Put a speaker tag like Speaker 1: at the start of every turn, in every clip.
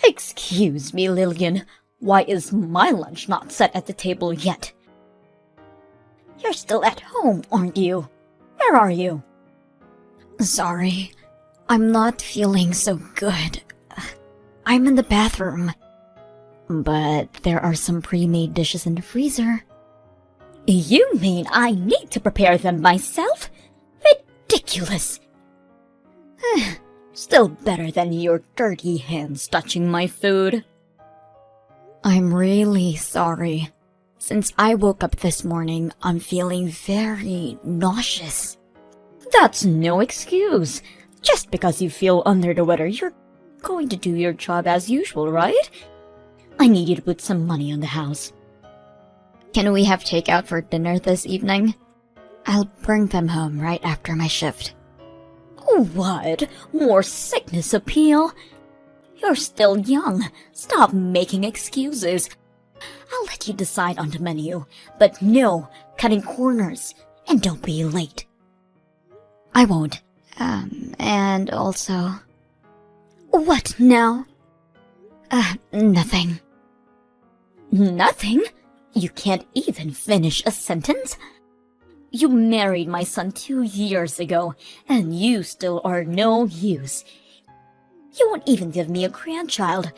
Speaker 1: Excuse me, Lillian. Why is my lunch not set at the table yet? You're still at home, aren't you? Where are you?
Speaker 2: Sorry, I'm not feeling so good. I'm in the bathroom. But there are some pre-made dishes in the freezer.
Speaker 1: You mean I need to prepare them myself? Ridiculous! Still better than your dirty hands touching my food.
Speaker 2: I'm really sorry. Since I woke up this morning, I'm feeling very nauseous.
Speaker 1: That's no excuse. Just because you feel under the weather, you're going to do your job as usual, right? I need you to put some money on the house.
Speaker 2: Can we have takeout for dinner this evening? I'll bring them home right after my shift.
Speaker 1: What? More sickness appeal? You're still young. Stop making excuses. I'll let you decide on the menu, but no cutting corners, and don't be late.
Speaker 2: I won't. And also...
Speaker 1: What now?
Speaker 2: Nothing.
Speaker 1: Nothing? You can't even finish a sentence? You married my son 2 years ago, and you still are no use. You won't even give me a grandchild.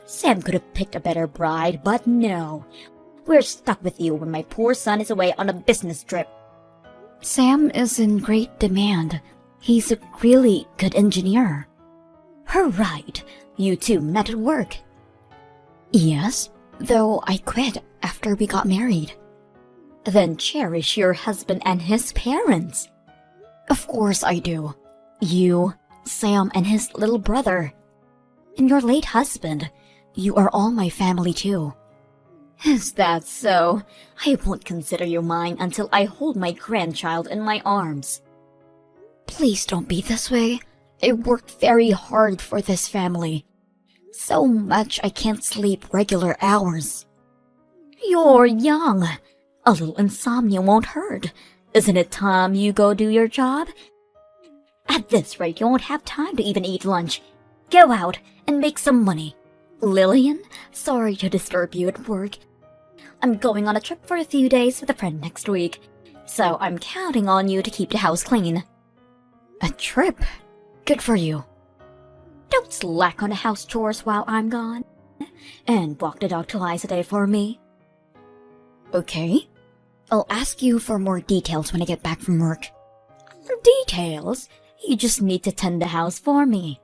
Speaker 1: Sam could have picked a better bride, but no. We're stuck with you when my poor son is away on a business trip.
Speaker 2: Sam is in great demand. He's a really good engineer.
Speaker 1: Right. You two met at work.
Speaker 2: Yes, though I quit after we got married.
Speaker 1: Then cherish your husband and his parents.
Speaker 2: Of course I do. You, Sam, and his little brother. And your late husband. You are all my family too.
Speaker 1: Is that so? I won't consider you mine until I hold my grandchild in my arms.
Speaker 2: Please don't be this way. I worked very hard for this family. So much I can't sleep regular hours.
Speaker 1: You're young. A little insomnia won't hurt. Isn't it time you go do your job? At this rate, you won't have time to even eat lunch. Go out and make some money. Lillian, sorry to disturb you at work. I'm going on a trip for a few days with a friend next week, so I'm counting on you to keep the house clean.
Speaker 2: A trip? Good for you.
Speaker 1: Don't slack on the house chores while I'm gone. And walk the dog twice a day for me.
Speaker 2: Okay. I'll ask you for more details when I get back from work.
Speaker 1: Details? You just need to tend the house for me.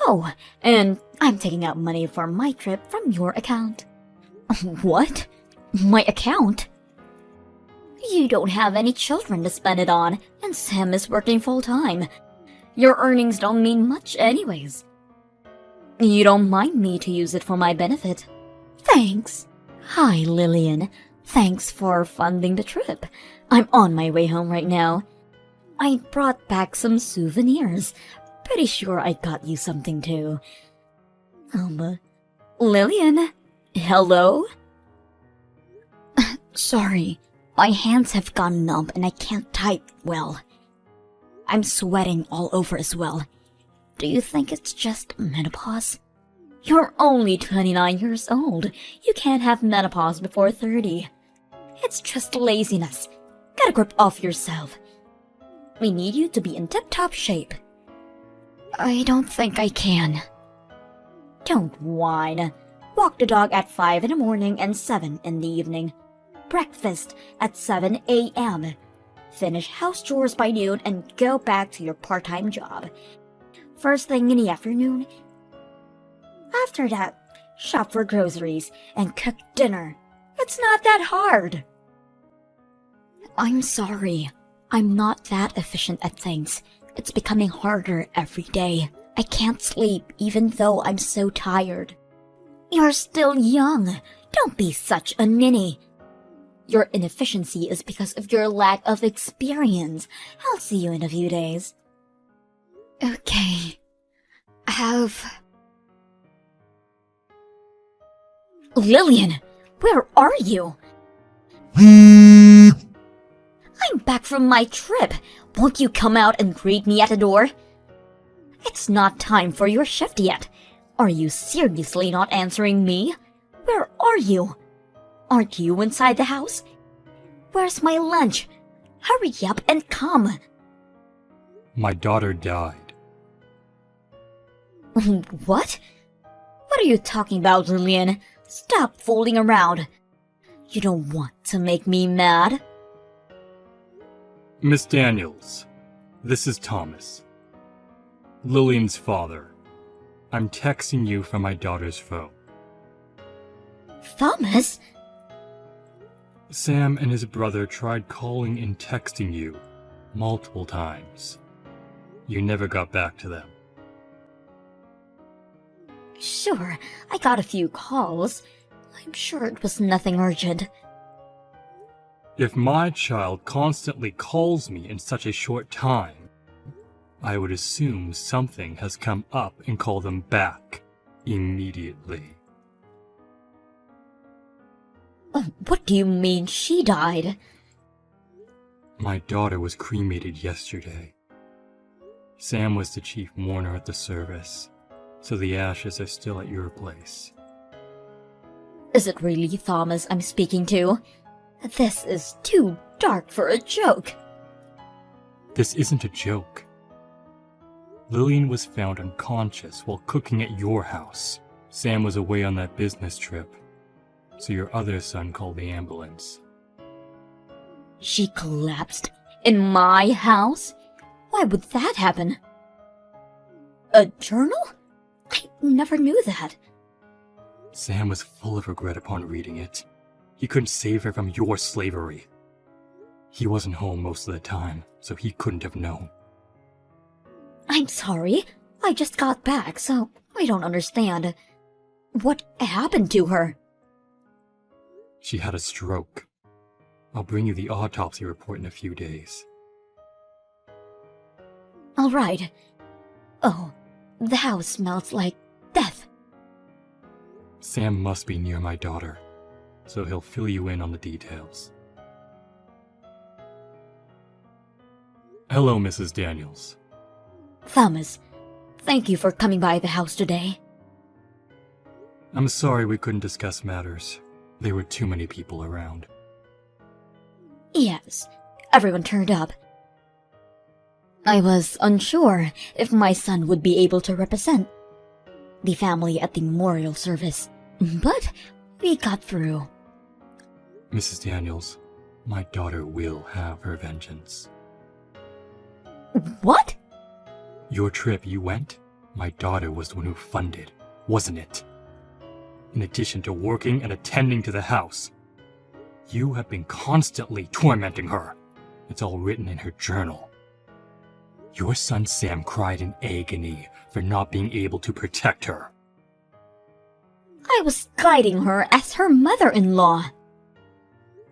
Speaker 1: Oh, and I'm taking out money for my trip from your account.
Speaker 2: What? My account?
Speaker 1: You don't have any children to spend it on, and Sam is working full-time. Your earnings don't mean much anyways. You don't mind me to use it for my benefit. Thanks. Hi, Lillian. Thanks for funding the trip. I'm on my way home right now. I brought back some souvenirs. Pretty sure I got you something too. Lillian? Hello?
Speaker 2: Sorry, my hands have gone numb and I can't type well. I'm sweating all over as well. Do you think it's just menopause?
Speaker 1: You're only 29 years old. You can't have menopause before 30. It's just laziness. Get a grip off yourself. We need you to be in tip-top shape.
Speaker 2: I don't think I can.
Speaker 1: Don't whine. Walk the dog at 5 in the morning and 7 in the evening. Breakfast at 7 a.m. Finish house chores by noon and go back to your part-time job. First thing in the afternoon. After that, shop for groceries and cook dinner. It's not that hard.
Speaker 2: I'm sorry. I'm not that efficient at things. It's becoming harder every day. I can't sleep even though I'm so tired.
Speaker 1: You're still young. Don't be such a ninny. Your inefficiency is because of your lack of experience. I'll see you in a few days.
Speaker 2: Okay.
Speaker 1: Lillian, where are you? I'm back from my trip. Won't you come out and greet me at the door? It's not time for your shift yet. Are you seriously not answering me? Where are you? Aren't you inside the house? Where's my lunch? Hurry up and come.
Speaker 3: My daughter died.
Speaker 1: What? What are you talking about, Lillian? Stop fooling around. You don't want to make me mad.
Speaker 3: Miss Daniels, this is Thomas, Lillian's father. I'm texting you from my daughter's phone.
Speaker 1: Thomas?
Speaker 3: Sam and his brother tried calling and texting you multiple times. You never got back to them.
Speaker 1: Sure, I got a few calls. I'm sure it was nothing urgent.
Speaker 3: If my child constantly calls me in such a short time, I would assume something has come up and call them back immediately.
Speaker 1: What do you mean she died?
Speaker 3: My daughter was cremated yesterday. Sam was the chief mourner at the service, so the ashes are still at your place.
Speaker 1: Is it really Thomas I'm speaking to? This is too dark for a joke.
Speaker 3: This isn't a joke. Lillian was found unconscious while cooking at your house. Sam was away on that business trip, so your other son called the ambulance.
Speaker 1: She collapsed in my house? Why would that happen? A journal? I never knew that.
Speaker 3: Sam was full of regret upon reading it. He couldn't save her from your slavery. He wasn't home most of the time, so he couldn't have known.
Speaker 1: I'm sorry. I just got back, so I don't understand. What happened to her?
Speaker 3: She had a stroke. I'll bring you the autopsy report in a few days.
Speaker 1: All right. Oh, the house smells like death.
Speaker 3: Sam must be near my daughter, so he'll fill you in on the details. Hello, Mrs. Daniels.
Speaker 1: Thomas, thank you for coming by the house today.
Speaker 3: I'm sorry we couldn't discuss matters. There were too many people around.
Speaker 1: Yes, everyone turned up. I was unsure if my son would be able to represent the family at the memorial service, but we got through.
Speaker 3: Mrs. Daniels, my daughter will have her vengeance.
Speaker 1: What?
Speaker 3: Your trip you went, my daughter was the one who funded, wasn't it? In addition to working and attending to the house, you have been constantly tormenting her. It's all written in her journal. Your son Sam cried in agony for not being able to protect her.
Speaker 1: I was guiding her as her mother-in-law.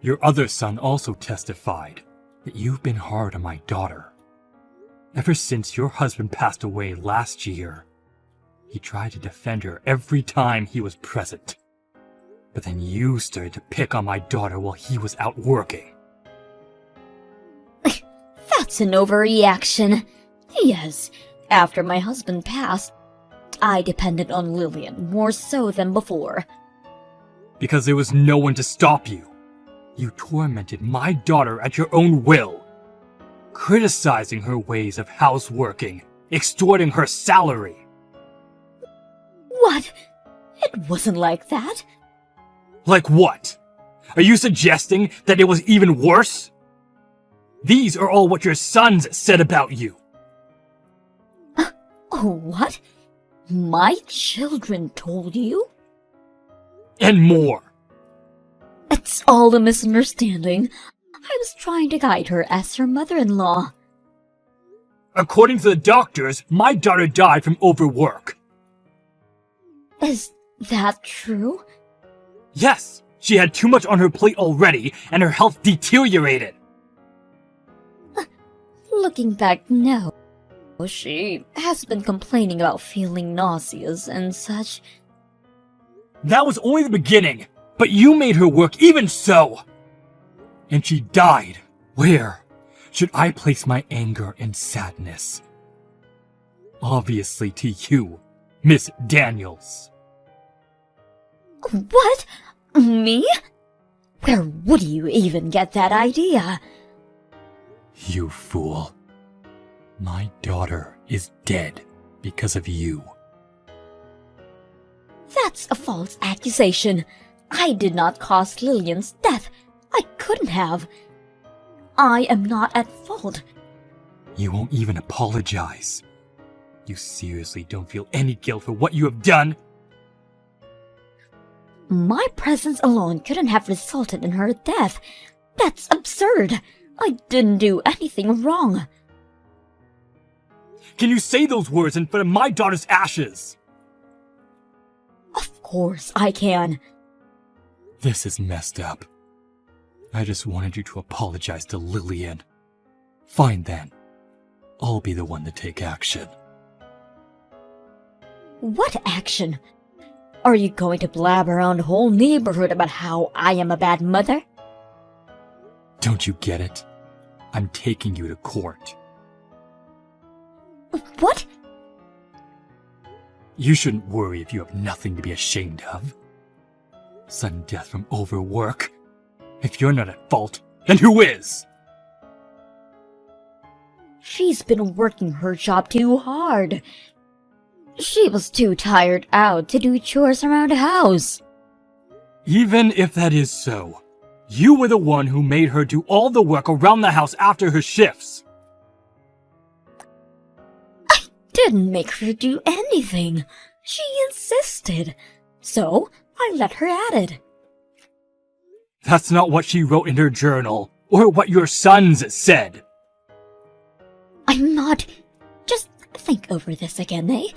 Speaker 3: Your other son also testified that you've been hard on my daughter. Ever since your husband passed away last year, he tried to defend her every time he was present. But then you started to pick on my daughter while he was out working.
Speaker 1: That's an overreaction. Yes, after my husband passed, I depended on Lillian more so than before.
Speaker 3: Because there was no one to stop you. You tormented my daughter at your own will, criticizing her ways of houseworking, extorting her salary.
Speaker 1: What? It wasn't like that.
Speaker 3: Like what? Are you suggesting that it was even worse? These are all what your sons said about you.
Speaker 1: Oh, what? My children told you?
Speaker 3: And more.
Speaker 1: It's all a misunderstanding. I was trying to guide her as her mother-in-law.
Speaker 3: According to the doctors, my daughter died from overwork.
Speaker 1: Is that true?
Speaker 3: Yes, she had too much on her plate already, and her health deteriorated.
Speaker 1: Looking back, no. She has been complaining about feeling nauseous and such.
Speaker 3: That was only the beginning, but you made her work even so. And she died. Where should I place my anger and sadness? Obviously to you, Miss Daniels.
Speaker 1: What? Me? Where would you even get that idea?
Speaker 3: You fool. My daughter is dead because of you.
Speaker 1: That's a false accusation. I did not cause Lillian's death. I couldn't have. I am not at fault.
Speaker 3: You won't even apologize. You seriously don't feel any guilt for what you have done?
Speaker 1: My presence alone couldn't have resulted in her death. That's absurd. I didn't do anything wrong.
Speaker 3: Can you say those words in front of my daughter's ashes?
Speaker 1: Of course I can.
Speaker 3: This is messed up. I just wanted you to apologize to Lillian. Fine then. I'll be the one to take action.
Speaker 1: What action? Are you going to blab around the whole neighborhood about how I am a bad mother?
Speaker 3: Don't you get it? I'm taking you to court.
Speaker 1: What?
Speaker 3: You shouldn't worry if you have nothing to be ashamed of. Sudden death from overwork. If you're not at fault, then who is?
Speaker 1: She's been working her job too hard. She was too tired out to do chores around the house.
Speaker 3: Even if that is so, you were the one who made her do all the work around the house after her shifts.
Speaker 1: I didn't make her do anything. She insisted. So I let her at it.
Speaker 3: That's not what she wrote in her journal, or what your sons said.
Speaker 1: I'm not... Just think over this again, eh?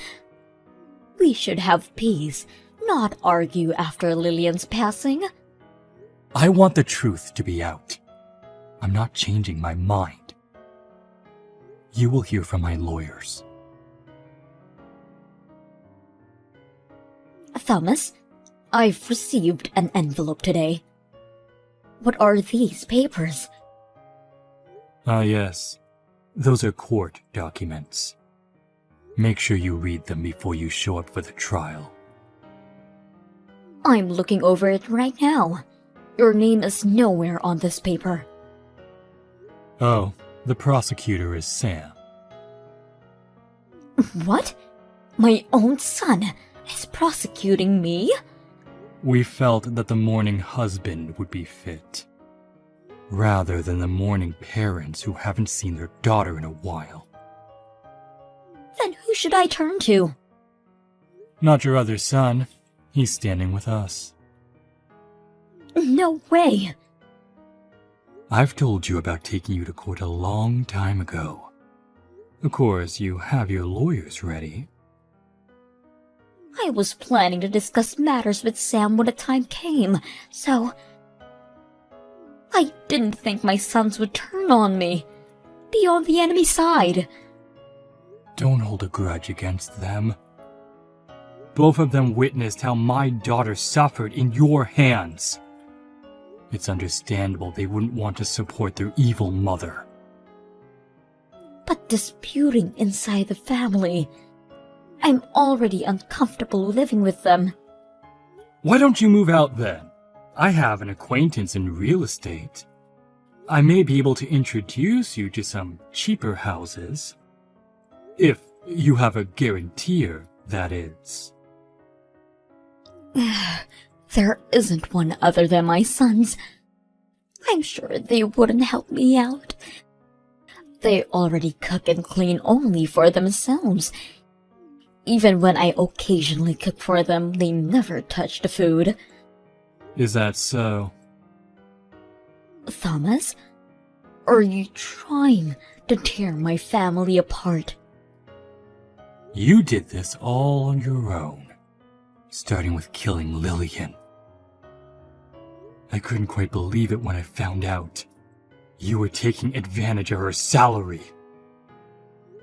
Speaker 1: We should have peace, not argue after Lillian's passing.
Speaker 3: I want the truth to be out. I'm not changing my mind. You will hear from my lawyers.
Speaker 1: Thomas, I've received an envelope today. What are these papers?
Speaker 3: Ah, yes. Those are court documents. Make sure you read them before you show up for the trial.
Speaker 1: I'm looking over it right now. Your name is nowhere on this paper.
Speaker 3: Oh, the prosecutor is Sam.
Speaker 1: What? My own son is prosecuting me?
Speaker 3: We felt that the mourning husband would be fit, rather than the mourning parents who haven't seen their daughter in a while.
Speaker 1: Then who should I turn to?
Speaker 3: Not your other son. He's standing with us.
Speaker 1: No way.
Speaker 3: I've told you about taking you to court a long time ago. Of course, you have your lawyers ready.
Speaker 1: I was planning to discuss matters with Sam when the time came, so... I didn't think my sons would turn on me. Be on the enemy side.
Speaker 3: Don't hold a grudge against them. Both of them witnessed how my daughter suffered in your hands. It's understandable they wouldn't want to support their evil mother.
Speaker 1: But disputing inside the family... I'm already uncomfortable living with them.
Speaker 3: Why don't you move out then? I have an acquaintance in real estate. I may be able to introduce you to some cheaper houses. If you have a guarantor, that is.
Speaker 1: There isn't one other than my sons. I'm sure they wouldn't help me out. They already cook and clean only for themselves. Even when I occasionally cook for them, they never touch the food.
Speaker 3: Is that so?
Speaker 1: Thomas, are you trying to tear my family apart?
Speaker 3: You did this all on your own, starting with killing Lillian. I couldn't quite believe it when I found out. You were taking advantage of her salary.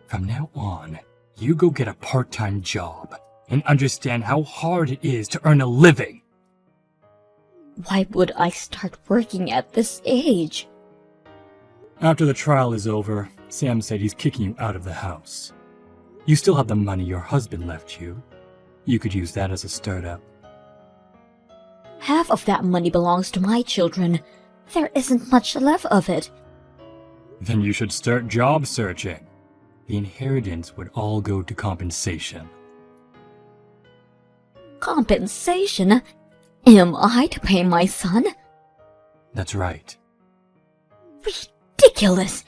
Speaker 3: From now on, you go get a part-time job and understand how hard it is to earn a living.
Speaker 1: Why would I start working at this age?
Speaker 3: After the trial is over, Sam said he's kicking you out of the house. You still have the money your husband left you, You could use that as a startup.
Speaker 2: Half of that money belongs to my children. There isn't much left of it.
Speaker 3: Then you should start job searching. The inheritance would all go to compensation.
Speaker 2: Compensation? Am I to pay my son?
Speaker 3: That's right.
Speaker 2: Ridiculous!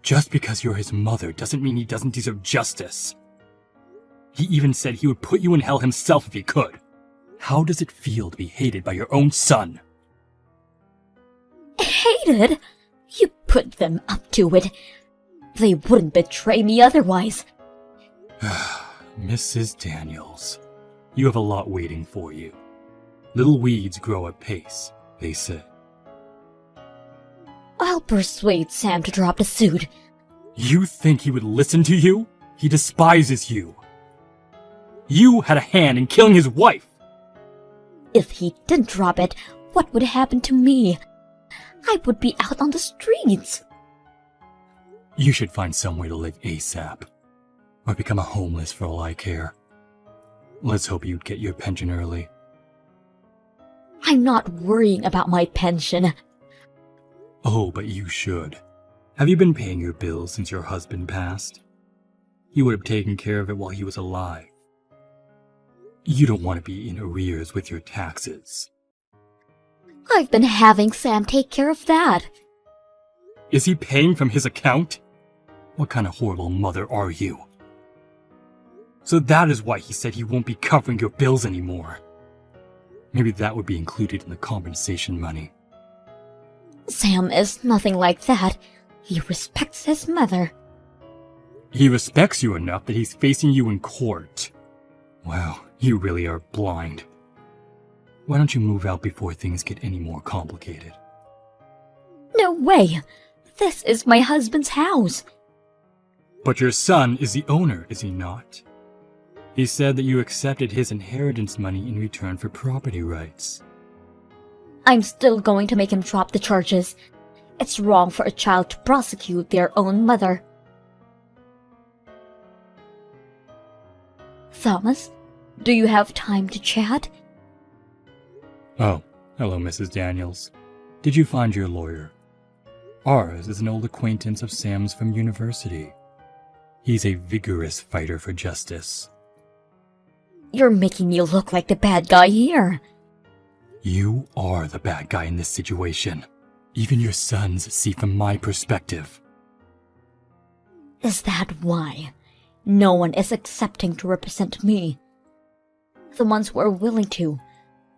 Speaker 3: Just because you're his mother doesn't mean he doesn't deserve justice. He even said he would put you in hell himself if he could. How does it feel to be hated by your own son?
Speaker 2: Hated? You put them up to it. They wouldn't betray me otherwise.
Speaker 3: Mrs. Daniels, you have a lot waiting for you. Little weeds grow at pace, they say.
Speaker 2: I'll persuade Sam to drop the suit.
Speaker 3: You think he would listen to you? He despises you. You had a hand in killing his wife.
Speaker 2: If he didn't drop it, what would happen to me? I would be out on the streets.
Speaker 3: You should find somewhere to live ASAP. Or become a homeless for all I care. Let's hope you'd get your pension early.
Speaker 2: I'm not worrying about my pension.
Speaker 3: Oh, but you should. Have you been paying your bills since your husband passed? You would have taken care of it while he was alive. You don't want to be in arrears with your taxes.
Speaker 2: I've been having Sam take care of that.
Speaker 3: Is he paying from his account? What kind of horrible mother are you? So that is why he said he won't be covering your bills anymore. Maybe that would be included in the compensation money.
Speaker 2: Sam is nothing like that. He respects his mother.
Speaker 3: He respects you enough that he's facing you in court. Wow, you really are blind. Why don't you move out before things get any more complicated?
Speaker 2: No way! This is my husband's house.
Speaker 3: But your son is the owner, is he not? He said that you accepted his inheritance money in return for property rights.
Speaker 2: I'm still going to make him drop the charges. It's wrong for a child to prosecute their own mother. Thomas, do you have time to chat?
Speaker 3: Oh, hello, Mrs. Daniels. Did you find your lawyer? Ours is an old acquaintance of Sam's from university. He's a vigorous fighter for justice.
Speaker 2: You're making me look like the bad guy here.
Speaker 3: You are the bad guy in this situation. Even your sons see from my perspective.
Speaker 2: Is that why? No one is accepting to represent me. The ones who are willing to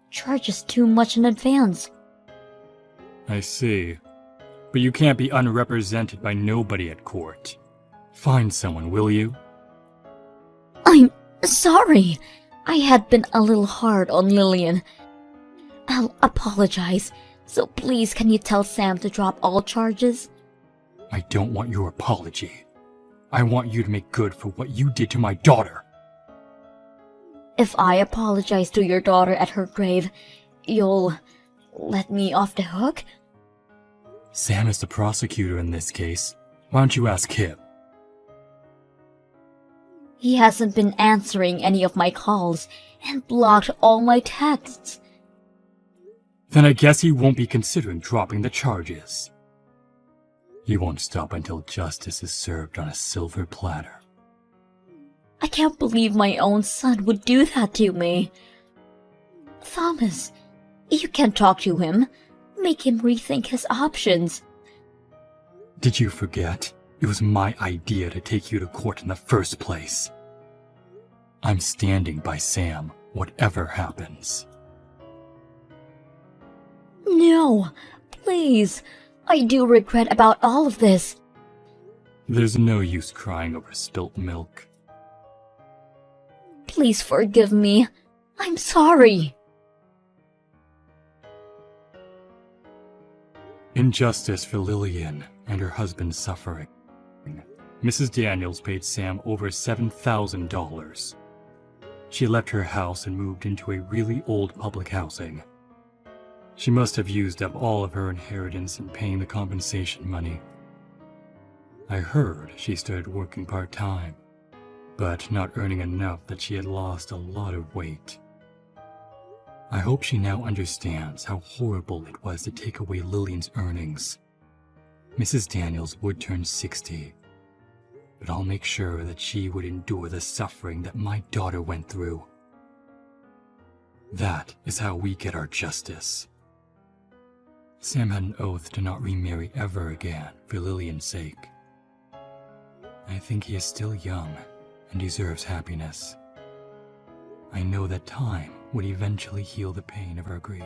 Speaker 2: charge us too much in advance.
Speaker 3: I see. But you can't be unrepresented by nobody at court. Find someone, will you?
Speaker 2: I'm sorry. I had been a little hard on Lillian. I'll apologize. So please, can you tell Sam to drop all charges?
Speaker 3: I don't want your apology. I want you to make good for what you did to my daughter.
Speaker 2: If I apologize to your daughter at her grave, you'll let me off the hook?
Speaker 3: Sam is the prosecutor in this case. Why don't you ask him?
Speaker 2: He hasn't been answering any of my calls and blocked all my texts.
Speaker 3: Then I guess he won't be considering dropping the charges. He won't stop until justice is served on a silver platter.
Speaker 2: I can't believe my own son would do that to me. Thomas, you can talk to him. Make him rethink his options.
Speaker 3: Did you forget? It was my idea to take you to court in the first place. I'm standing by Sam, whatever happens.
Speaker 2: No, please. I do regret about all of this.
Speaker 3: There's no use crying over spilt milk.
Speaker 2: Please forgive me. I'm sorry.
Speaker 3: Injustice for Lillian and her husband's suffering. Mrs. Daniels paid Sam over $7,000. She left her house and moved into a really old public housing. She must have used up all of her inheritance in paying the compensation money. I heard she started working part-time, but not earning enough that she had lost a lot of weight. I hope she now understands how horrible it was to take away Lillian's earnings. Mrs. Daniels would turn 60, but I'll make sure that she would endure the suffering that my daughter went through. That is how we get our justice. Sam had an oath to not remarry ever again for Lillian's sake. I think he is still young and deserves happiness. I know that time would eventually heal the pain of our grief.